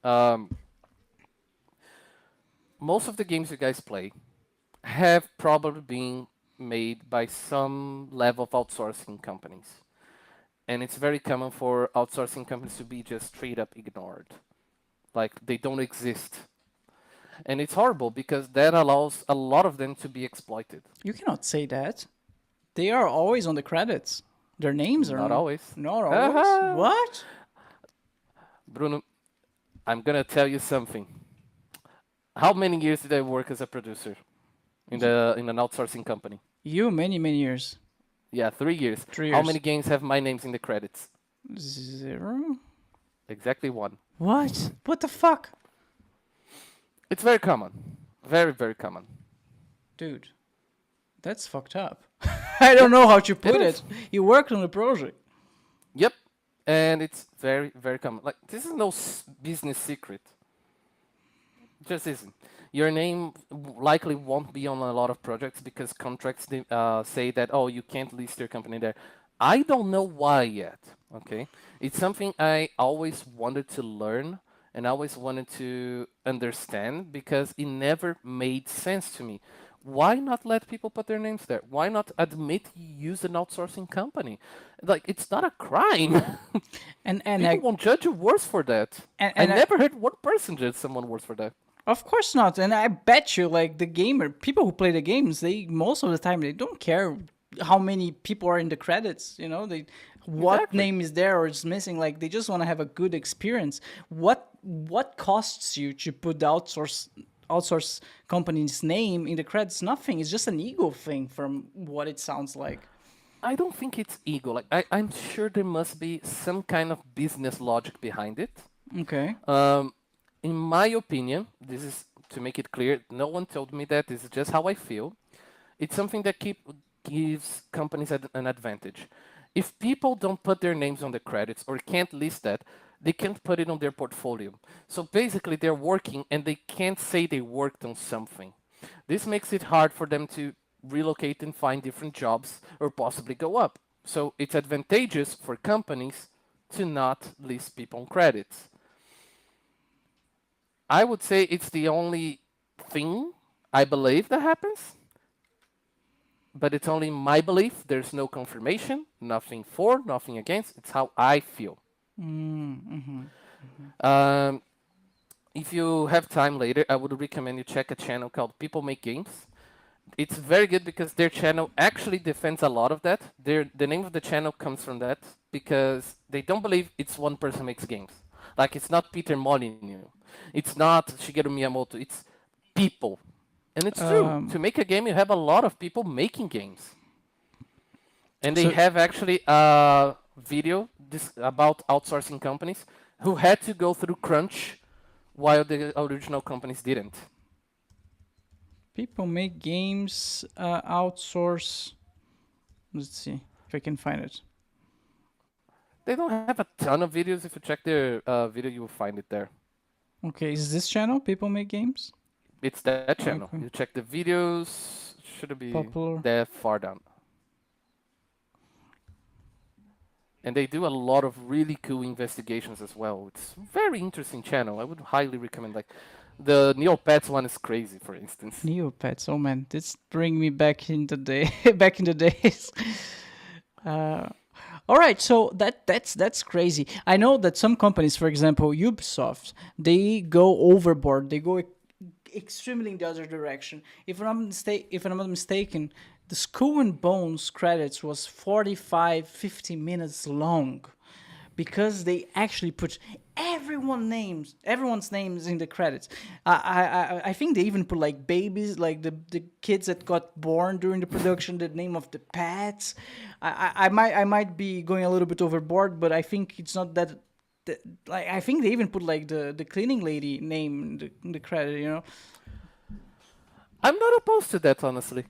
Um, most of the games you guys play have probably been made by some level of outsourcing companies. And it's very common for outsourcing companies to be just straight up ignored. Like they don't exist. And it's horrible because that allows a lot of them to be exploited. You cannot say that. They are always on the credits. Their names Not are always. not always. Aha! What? Bruno, I'm gonna tell you something. How many years did I work as a producer in an outsourcing company? You many years. Yeah, 3 years. 3 How years. many games have my names in the credits? 0. Exactly one. What? What the fuck? It's very common. Very, very common. Dude, that's fucked up. I don't know how to It put is. it. You worked on the project. Yep. And it's very, very common. Like, this is no business secret. It just isn't. Your name likely won't be on a lot of projects because contracts say that, oh, you can't list your company there. I don't know why yet. Okay. It's something I always wanted to learn and always wanted to understand because it never made sense to me. Why not let people put their names there? Why not admit you use an outsourcing company? Like, it's not a crime. And People won't judge you worse for that. I and never heard one person judge someone worse for that. of course not. And I bet you, like the gamer, people who play the games, they most of the time they don't care how many people are in the credits. You know, they what Exactly. name is there or is missing. Like they just want to have a good experience. What costs you to put the outsource company's name in the credits? Nothing. It's just an ego thing, from what it sounds like. I don't think it's ego. Like I'm sure there must be some kind of business logic behind it. Okay. In my opinion, this is to make it clear. No one told me that. This is just how I feel. It's something that gives companies an advantage. If people don't put their names on the credits or can't list that, they can't put it on their portfolio. So basically, they're working and they can't say they worked on something. This makes it hard for them to relocate and find different jobs or possibly go up. So it's advantageous for companies to not list people on credits. I would say it's the only thing I believe that happens, but it's only my belief. There's no confirmation, nothing for, nothing against. It's how I feel. Um, if you have time later, I would recommend you check a channel called People Make Games. It's very good because their channel actually defends a lot of that. The name of the channel comes from that because they don't believe it's one person makes games. Like it's not Peter Molyneux, it's not Shigeru Miyamoto. It's people, and it's true. To make a game, you have a lot of people making games, and they So have actually a video about outsourcing companies who had to go through crunch while the original companies didn't. people make games, outsource. Let's see if I can find it. They don't have a ton of videos. If you check their video, you will find it there. Okay, is this channel People Make Games? It's that channel. Okay. You check the videos. Should it be Popular. there far down? And they do a lot of really cool investigations as well. It's a very interesting channel. I would highly recommend. Like the Neopets one is crazy, for instance. Neopets. Oh man, this bring me back in the day, back in the days. All right, so that's crazy. I know that some companies, for example, Ubisoft, they go overboard. They go extremely in the other direction. If I'm not mistaken, the Skull and Bones credits was 45, 50 minutes long, because they actually put everyone's names in the credits. I think they even put like babies, like the kids that got born during the production, the name of the pets. I might be going a little bit overboard, but I think it's not that. Like I think they even put like the cleaning lady name in the credit. You know. I'm not opposed to that, honestly.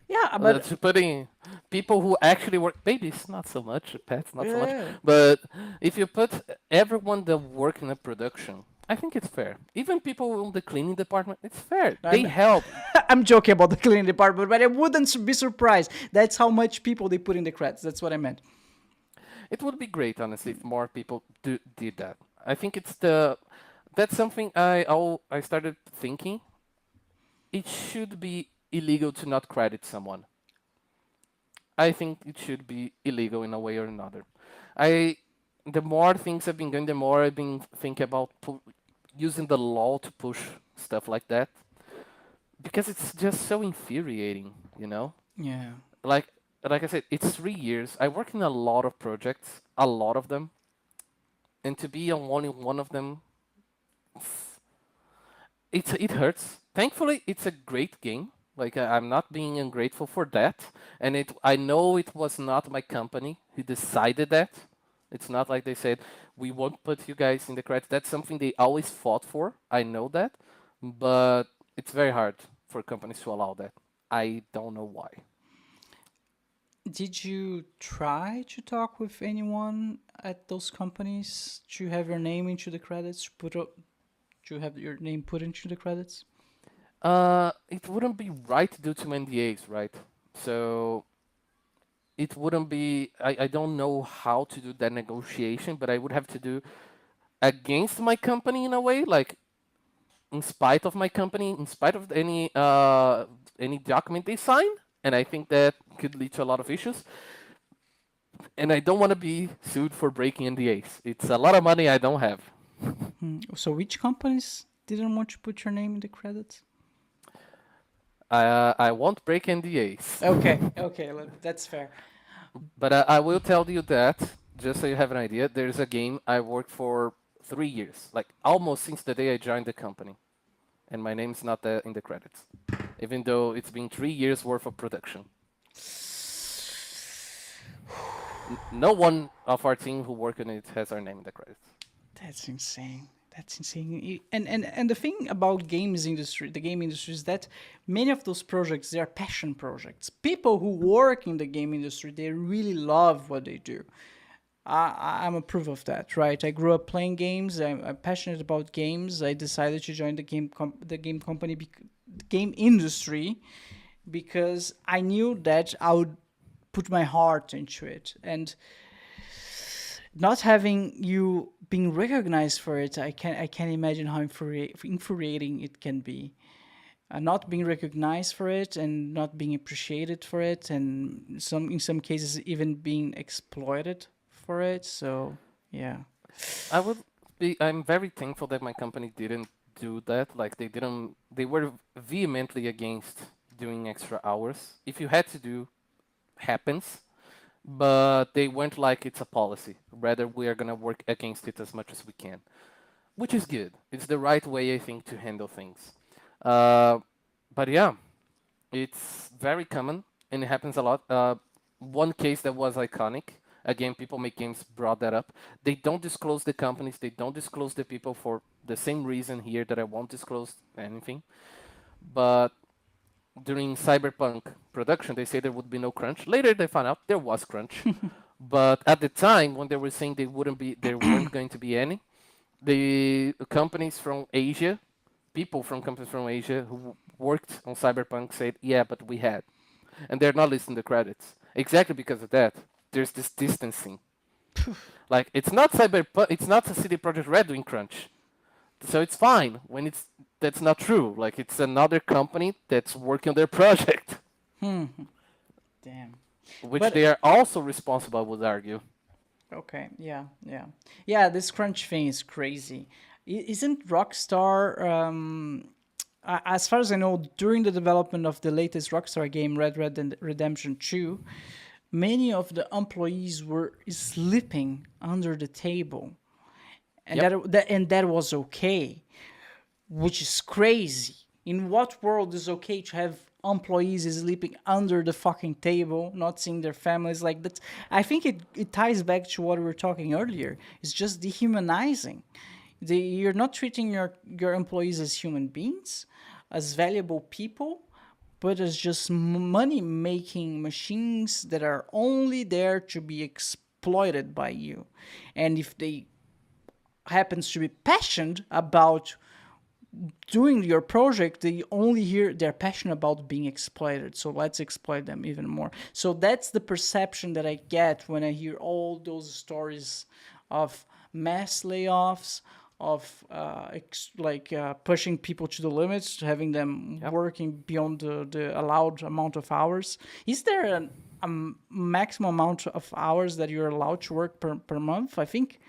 Yeah, but To putting people who actually work, babies, not so much, pets, not so much. yeah. But if you put everyone that work in a production, I think it's fair. Even people in the cleaning department, it's fair. They help. I'm joking about the cleaning department, but I wouldn't be surprised. That's how much people they put in the credits. That's what I meant. It would be great, honestly, if more people did that. I think it's That's something I started thinking. It should be illegal to not credit someone. I think it should be illegal in a way or another. I the more things I've been going, the more I've been thinking about using the law to push stuff like that because it's just so infuriating, you know. Yeah. Like like I said, it's 3 years. I work in a lot of projects, a lot of them, and to be on only one of them, it hurts. Thankfully, it's a great game. Like I'm not being ungrateful for that, and I know it was not my company who decided that. It's not like they said we won't put you guys in the credits. That's something they always fought for. I know that, but it's very hard for companies to allow that. I don't know why. Did you try to talk with anyone at those companies to have your name into the credits? To have your name put into the credits? It wouldn't be right due to NDAs, right? So it wouldn't be. I don't know how to do that negotiation, but I would have to do against my company in a way, like in spite of my company, in spite of any document they sign, and I think that could lead to a lot of issues. And I don't want to be sued for breaking NDAs. It's a lot of money I don't have. So which companies didn't want to put your name in the credits? I won't break NDAs, Okay, okay, that's fair. but I will tell you that just so you have an idea. There's a game I worked for 3 years, like almost since the day I joined the company, and my name's not there in the credits, even though it's been 3 years worth of production. No one of our team who work on it has our name in the credits. That's insane. That's insane. And the thing about games industry, the game industry, is that many of those projects they are passion projects. People who work in the game industry they really love what they do. I'm a proof of that, right? I grew up playing games. I'm passionate about games. I decided to join the game company, the game industry, because I knew that I would put my heart into it. And not having you being recognized for it, I can imagine how infuriating it can be. Not being recognized for it and not being appreciated for it, and in some cases even being exploited for it. So yeah. I would I'm very thankful that my company didn't do that. Like they didn't. They were vehemently against doing extra hours. If you had to do, happens. But they weren't like it's a policy. Rather, we are gonna work against it as much as we can, which is good. It's the right way, I think, to handle things. Uh, but yeah, it's very common and it happens a lot. One case that was iconic. Again, people make games brought that up. They don't disclose the companies. They don't disclose the people for the same reason here that I won't disclose anything. But during Cyberpunk production, they say there would be no crunch. Later, they found out there was crunch. But at the time, when they were saying there weren't going to be any, the companies from Asia, people from companies from Asia who worked on Cyberpunk said, "Yeah, but we had," and they're not listing the credits exactly because of that. There's this distancing. Like it's not Cyberpunk, it's not a CD Projekt Red doing crunch, so it's fine when it's that's not true. Like it's another company that's working on their project, Damn. which But they are also responsible, I would argue. okay, yeah, yeah, yeah. This crunch thing is crazy. Isn't Rockstar? As far as I know, during the development of the latest Rockstar game, Red Dead Redemption 2, many of the employees were sleeping under the table, and Yep. that was okay, which is crazy. In what world is okay to have employees sleeping under the fucking table, not seeing their families like that? I think it ties back to what we were talking earlier. It's just dehumanizing. You're not treating your employees as human beings, as valuable people, but as just money making machines that are only there to be exploited by you. And if they happens to be passionate about doing your project, they only hear they're passionate about being exploited, so let's exploit them even more. So that's the perception that I get when I hear all those stories of mass layoffs, of pushing people to the limits, having them Yep. working beyond the allowed amount of hours. Is there maximum amount of hours that you're allowed to work per month? I think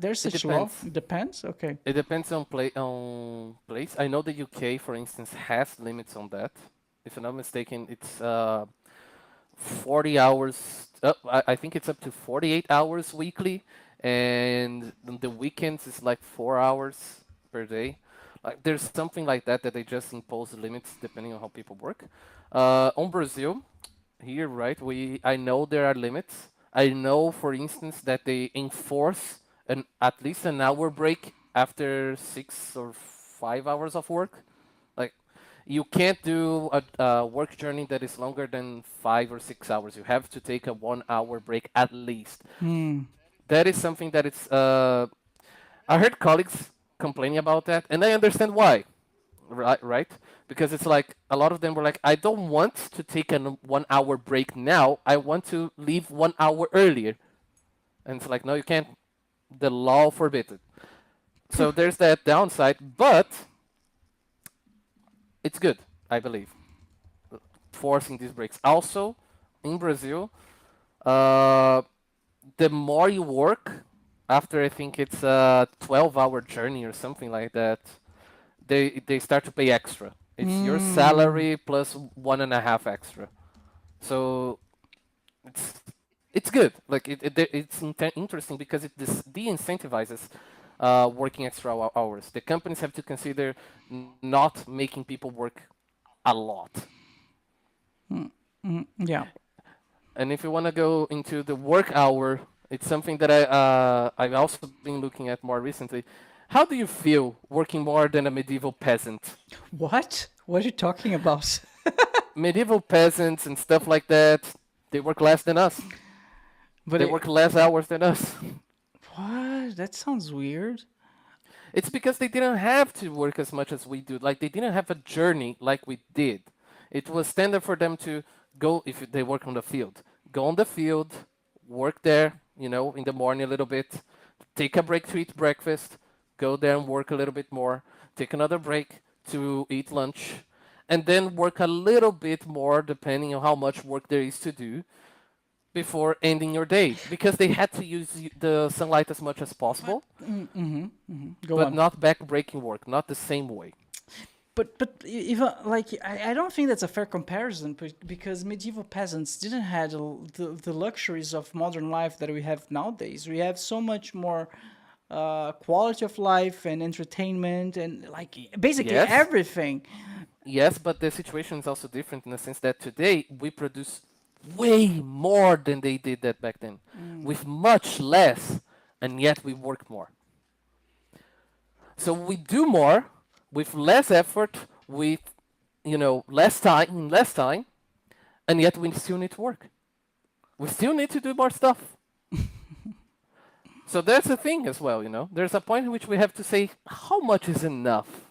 there's It such law. depends. It depends. Okay. It depends on place. I know the UK, for instance, has limits on that. If I'm not mistaken, it's 40 hours. I think it's up to 48 hours weekly, and on the weekends it's like 4 hours per day. Like there's something like that that they just impose limits depending on how people work. On Brazil, here, right? I know there are limits. I know, for instance, that they enforce an at least an hour break after 6 or 5 hours of work. Like you can't do a work journey that is longer than 5 or 6 hours. You have to take a 1 hour break at least. That is something that it's. I heard colleagues complaining about that, and I understand why. Right? Because it's like a lot of them were like, I don't want to take a 1 hour break now. I want to leave 1 hour earlier. And it's like, no, you can't. The law forbids it. So there's that downside, but it's good, I believe, forcing these breaks. Also, in Brazil, uh, the more you work, after I think it's a 12-hour journey or something like that, they start to pay extra. It's your salary plus 1.5 extra. So it's it's good. Like it's interesting because it de-incentivizes working extra hours. The companies have to consider not making people work a lot. Yeah. And if you want to go into the work hour, it's something that I've also been looking at more recently. How do you feel working more than a medieval peasant? What? What are you talking about? Medieval peasants and stuff like that, they work less than us. But They work less hours than us. what? That sounds weird. It's because they didn't have to work as much as we do. Like they didn't have a journey like we did. It was standard for them to go if they work on the field. Go on the field, work there, in the morning a little bit, take a break to eat breakfast, go there and work a little bit more, take another break to eat lunch, and then work a little bit more depending on how much work there is to do before ending your day because they had to use the sunlight as much as possible, Go but on. not back-breaking work, not the same way. But even like I don't think that's a fair comparison because medieval peasants didn't have the luxuries of modern life that we have nowadays. We have so much more quality of life and entertainment and like basically Yes, everything. yes, but the situation is also different in the sense that today we produce way more than they did that back then, with much less, and yet we work more. So we do more with less effort, with less time, and yet we still need to work. We still need to do more stuff. So that's the thing as well. There's a point in which we have to say how much is enough.